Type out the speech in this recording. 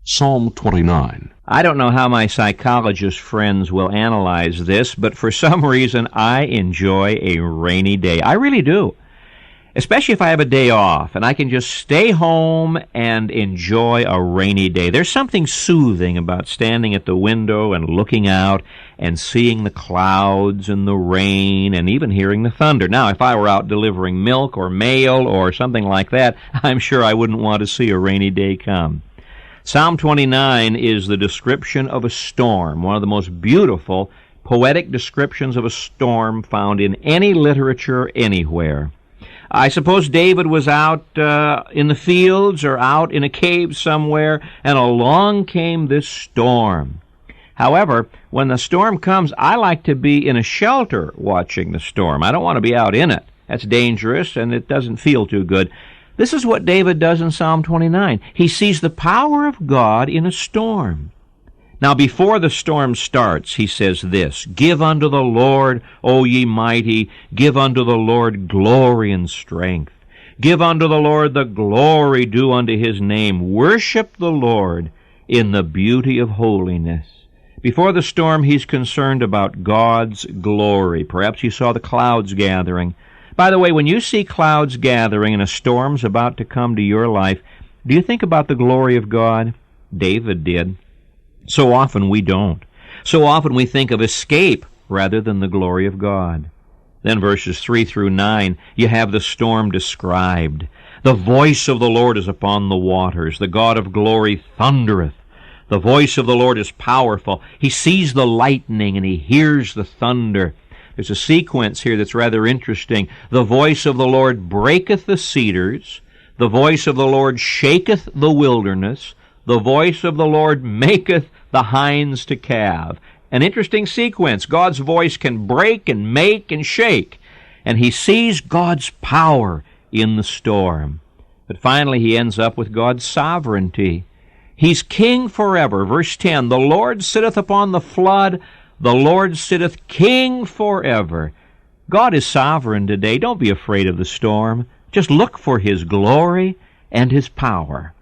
Psalm 29. I don't know how my psychologist friends will analyze this, but for some reason I enjoy a rainy day. I really do. Especially if I have a day off and I can just stay home and enjoy a rainy day. There's something soothing about standing at the window and looking out and seeing the clouds and the rain and even hearing the thunder. Now, if I were out delivering milk or mail or something like that, I'm sure I wouldn't want to see a rainy day come. Psalm 29 is the description of a storm, one of the most beautiful poetic descriptions of a storm found in any literature anywhere. I suppose David was out in the fields or out in a cave somewhere, and along came this storm. However, when the storm comes, I like to be in a shelter watching the storm. I don't want to be out in it. That's dangerous, and it doesn't feel too good. This is what David does in Psalm 29. He sees the power of God in a storm. Now, before the storm starts, he says this, "Give unto the Lord, O ye mighty, give unto the Lord glory and strength. Give unto the Lord the glory due unto his name. Worship the Lord in the beauty of holiness." Before the storm, he's concerned about God's glory. Perhaps you saw the clouds gathering. By the way, when you see clouds gathering and a storm's about to come to your life, do you think about the glory of God? David did. So often we don't. So often we think of escape rather than the glory of God. Then verses 3 through 9, you have the storm described. The voice of the Lord is upon the waters. The God of glory thundereth. The voice of the Lord is powerful. He sees the lightning and he hears the thunder. There's a sequence here that's rather interesting. The voice of the Lord breaketh the cedars. The voice of the Lord shaketh the wilderness. The voice of the Lord maketh the hinds to calve. An interesting sequence. God's voice can break and make and shake. And he sees God's power in the storm. But finally he ends up with God's sovereignty. He's king forever. Verse 10, "The Lord sitteth upon the flood. The Lord sitteth king forever." God is sovereign today. Don't be afraid of the storm. Just look for his glory and his power.